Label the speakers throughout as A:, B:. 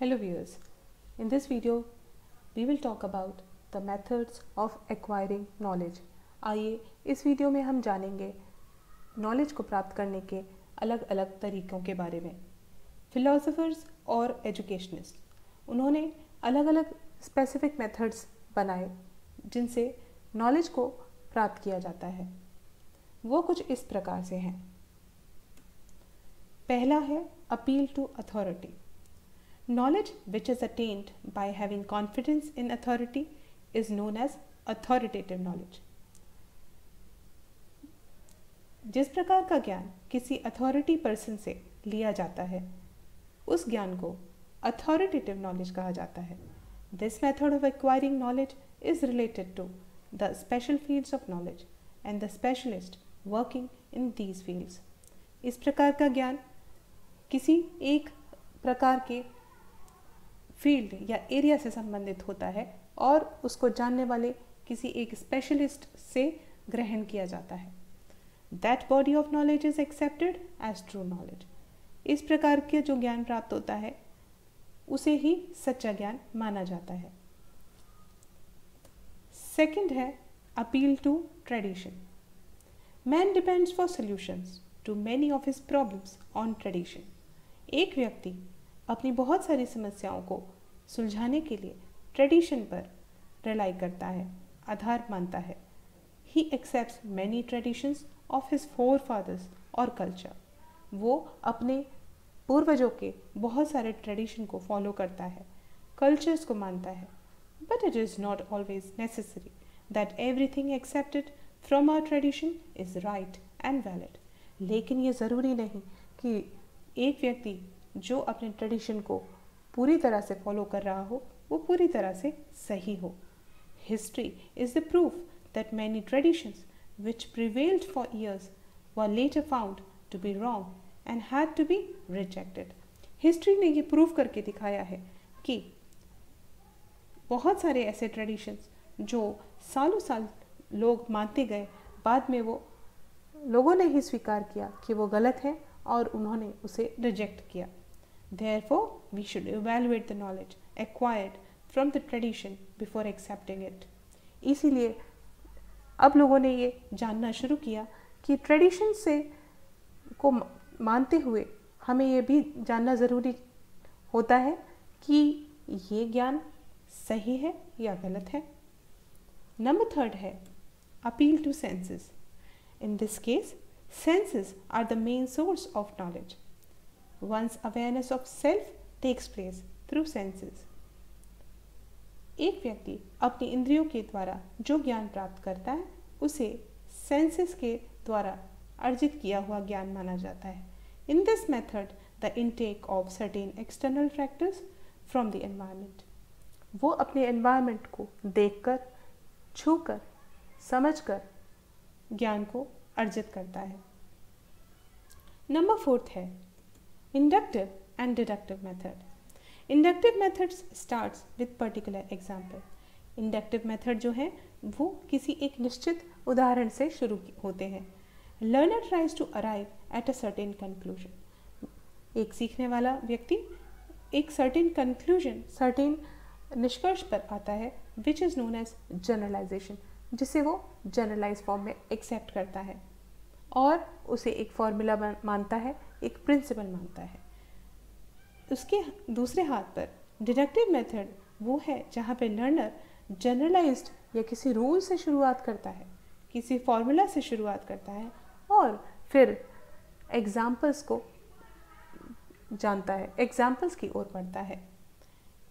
A: Hello viewers, in this video we will talk about the methods of acquiring knowledge. आइए इस video में हम जानेंगे नॉलेज को प्राप्त करने के अलग अलग तरीकों के बारे में। फिलोसोफर्स और एजुकेशनिस्ट उन्होंने अलग अलग स्पेसिफिक मेथड्स बनाए जिनसे नॉलेज को प्राप्त किया जाता है। वो कुछ इस प्रकार से हैं। पहला है appeal to authority. Knowledge which is attained by having confidence in authority is known as authoritative knowledge. जिस प्रकार का ज्ञान किसी अथॉरिटी पर्सन से लिया जाता है उस ज्ञान को authoritative knowledge कहा जाता है। This method of acquiring knowledge is related to the special fields of knowledge and the specialist working in these fields. इस प्रकार का ज्ञान किसी एक प्रकार के फील्ड या एरिया से संबंधित होता है और उसको जानने वाले किसी एक स्पेशलिस्ट से ग्रहण किया जाता है। That body of knowledge is accepted as true knowledge. इस प्रकार के जो ज्ञान प्राप्त होता है उसे ही सच्चा ज्ञान माना जाता है। सेकंड है appeal to tradition. Man depends for solutions to many of his problems on tradition. एक व्यक्ति अपनी बहुत सारी समस्याओं को सुलझाने के लिए ट्रेडिशन पर रिलाई करता है, आधार मानता है। He accepts many traditions of his forefathers और कल्चर। वो अपने पूर्वजों के बहुत सारे ट्रेडिशन को फॉलो करता है, कल्चर्स को मानता है। But it is not always necessary that everything accepted from our tradition is right and valid. लेकिन ये ज़रूरी नहीं कि एक व्यक्ति जो अपने ट्रेडिशन को पूरी तरह से फॉलो कर रहा हो वो पूरी तरह से सही हो। History is the proof that many traditions which prevailed for years were later found to be wrong and had to be rejected. History ने ये प्रूव करके दिखाया है कि बहुत सारे ऐसे ट्रेडिशंस जो सालों साल लोग मानते गए, बाद में वो लोगों ने ही स्वीकार किया कि वो गलत है और उन्होंने उसे रिजेक्ट किया। Therefore, we should evaluate the knowledge acquired from the tradition before accepting it. इसीलिए अब लोगों ने ये जानना शुरू किया कि ट्रेडिशन से को मानते हुए हमें ये भी जानना ज़रूरी होता है कि ये ज्ञान सही है या गलत है। नंबर थर्ड है appeal to senses. In this case senses are the main source of knowledge. One's awareness of self takes place through senses. एक व्यक्ति अपनी इंद्रियों के द्वारा जो ज्ञान प्राप्त करता है उसे सेंसेस के द्वारा अर्जित किया हुआ ज्ञान माना जाता है। In this method, the intake of certain external factors from the environment. वो अपने environment को देखकर, छूकर, समझकर ज्ञान को अर्जित करता है। नंबर फोर्थ है inductive and deductive method. Inductive methods starts with particular example. Inductive method जो है वो किसी एक निश्चित उदाहरण से शुरू होते हैं। Learner tries to arrive at a certain conclusion. एक सीखने वाला व्यक्ति एक सर्टेन कंक्लूजन, सर्टेन निष्कर्ष पर आता है which is known as generalization, जिसे वो जनरलाइज फॉर्म में एक्सेप्ट करता है और उसे एक फॉर्मूला मानता है, एक प्रिंसिपल मानता है। उसके दूसरे हाथ पर डिडक्टिव मेथड वो है जहाँ पे लर्नर जनरलाइज्ड या किसी रूल से शुरुआत करता है, किसी फॉर्मूला से शुरुआत करता है और फिर एग्जाम्पल्स को जानता है, एग्जाम्पल्स की ओर बढ़ता है।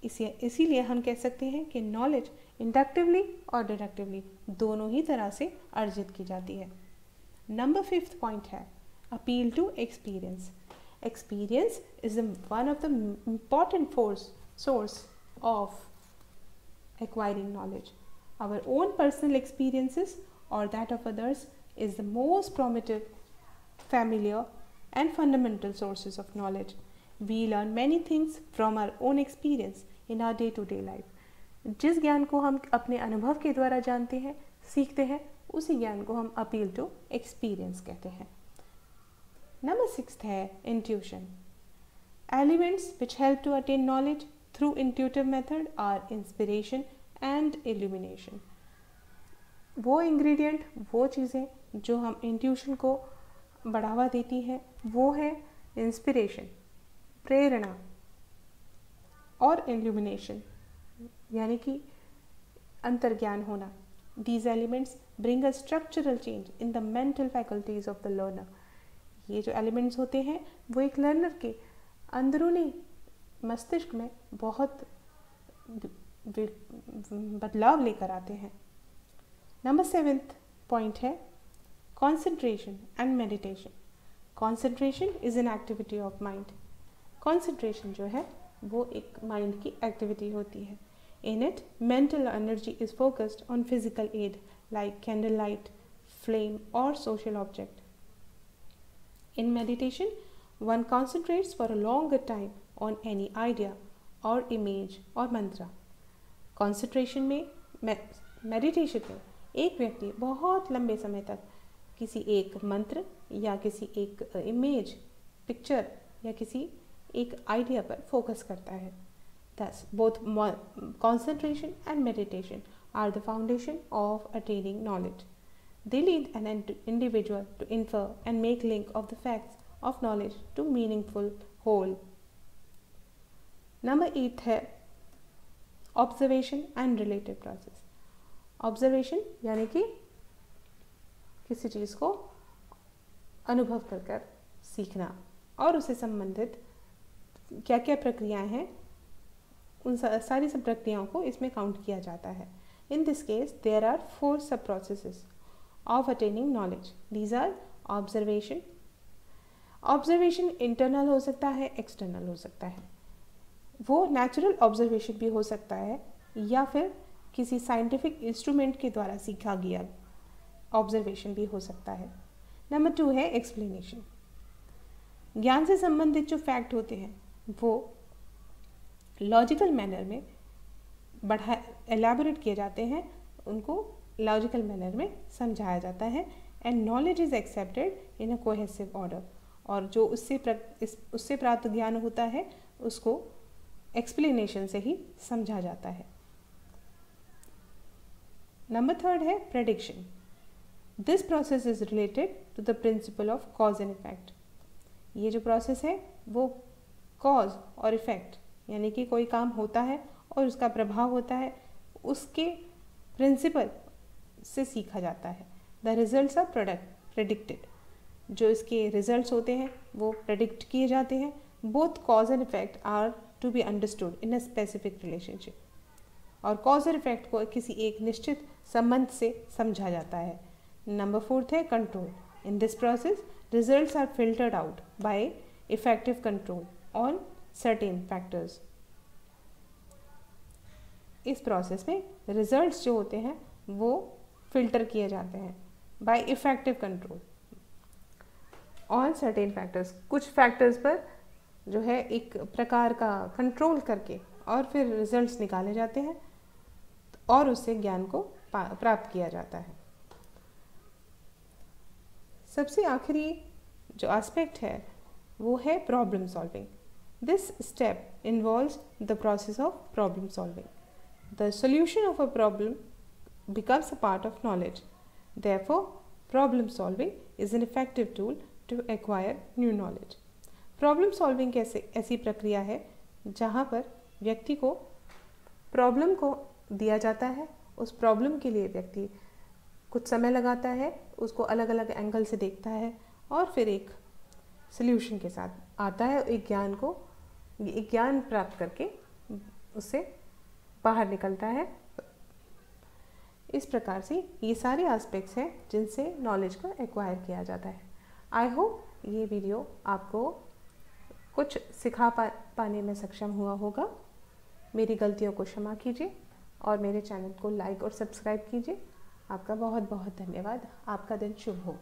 A: इसीलिए हम कह सकते हैं कि नॉलेज इंडक्टिवली और डिडक्टिवली दोनों ही तरह से अर्जित की जाती है। नंबर फिफ्थ पॉइंट है appeal to experience. Experience is one of the important source of acquiring knowledge. Our own personal experiences और that of others is the most primitive, familiar and fundamental sources of knowledge. We learn many things from our own experience in our day-to-day life. जिस ज्ञान को हम अपने अनुभव के द्वारा जानते हैं, सीखते हैं, उसी ज्ञान को हम अपील टू एक्सपीरियंस कहते हैं। नंबर सिक्स्थ है intuition. Elements which help to attain knowledge through intuitive method are inspiration and illumination. वो इंग्रेडिएंट, वो चीज़ें जो हम इंट्यूशन को बढ़ावा देती है, वो है इंस्पिरेशन, प्रेरणा, और इल्यूमिनेशन यानी कि अंतर्ज्ञान होना। These elements bring a structural change in the mental faculties of the learner। ये जो एलिमेंट्स होते हैं वो एक लर्नर के अंदरूनी मस्तिष्क में बहुत बदलाव लेकर आते हैं। नंबर 7th पॉइंट है concentration and meditation. Concentration is an activity of mind. Concentration जो है वो एक माइंड की एक्टिविटी होती है। In it, mental energy is focused on physical aid like candlelight, flame, or social object. In meditation, one concentrates for a longer time on any idea or image or mantra. Concentration में, meditation में एक व्यक्ति बहुत लंबे समय तक किसी एक मंत्र या किसी एक इमेज, पिक्चर या किसी एक आइडिया पर फोकस करता है। Thus, both concentration and meditation are the foundation of attaining knowledge. They lead an individual to infer and make link of the facts of knowledge to meaningful whole. Number 8 है observation and related process. Observation यानी कि किसी चीज़ को अनुभव कर सीखना और उससे संबंधित क्या क्या प्रक्रियाएं हैं, उन सारी सब प्रक्रियाओं को इसमें काउंट किया जाता है। In this case there are 4 sub processes of attaining knowledge. These are observation. Observation internal हो सकता है, एक्सटर्नल हो सकता है। वो नेचुरल ऑब्जर्वेशन भी हो सकता है या फिर किसी साइंटिफिक इंस्ट्रूमेंट के द्वारा सीखा गया ऑब्जर्वेशन भी हो सकता है। नंबर 2 है एक्सप्लेनेशन। ज्ञान से संबंधित जो फैक्ट होते हैं वो लॉजिकल मैनर में एलैबोरेट किए जाते हैं, उनको लॉजिकल मैनर में समझाया जाता है। And knowledge is accepted in a cohesive order. और जो उससे प्राप्त ज्ञान होता है उसको एक्सप्लेनेशन से ही समझा जाता है। नंबर 3 है prediction. This process is related to the principle of cause and effect. ये जो प्रोसेस है वो कॉज और इफेक्ट यानी कि कोई काम होता है और उसका प्रभाव होता है, उसके प्रिंसिपल से सीखा जाता है। The results are predicted. जो इसके रिजल्ट्स होते हैं वो प्रेडिक्ट किए जाते हैं। Both cause and effect are to be understood in a specific relationship. और कॉज और इफेक्ट को किसी एक निश्चित संबंध से समझा जाता है। नंबर 4 है control. In this process results are filtered out by effective control on certain factors. इस प्रोसेस में रिजल्ट्स जो होते हैं वो फिल्टर किए जाते हैं by effective control on certain factors. कुछ फैक्टर्स पर जो है एक प्रकार का कंट्रोल करके और फिर रिजल्ट्स निकाले जाते हैं और उससे ज्ञान को प्राप्त किया जाता है। सबसे आखिरी जो एस्पेक्ट है वो है problem solving. This step involves the process of problem solving. The solution of a problem becomes a part of knowledge. Therefore, problem solving is an effective tool to acquire new knowledge. Problem solving ऐसी प्रक्रिया है जहाँ पर व्यक्ति को problem को दिया जाता है, उस प्रॉब्लम के लिए व्यक्ति कुछ समय लगाता है, उसको अलग अलग एंगल से देखता है और फिर एक सल्यूशन के साथ आता है। एक ज्ञान प्राप्त करके उससे बाहर निकलता है। इस प्रकार से ये सारे एस्पेक्ट्स हैं जिनसे नॉलेज को एक्वायर किया जाता है। आई होप ये वीडियो आपको कुछ सिखा पाने में सक्षम हुआ होगा। मेरी गलतियों को क्षमा कीजिए और मेरे चैनल को लाइक और सब्सक्राइब कीजिए। आपका बहुत बहुत धन्यवाद। आपका दिन शुभ हो।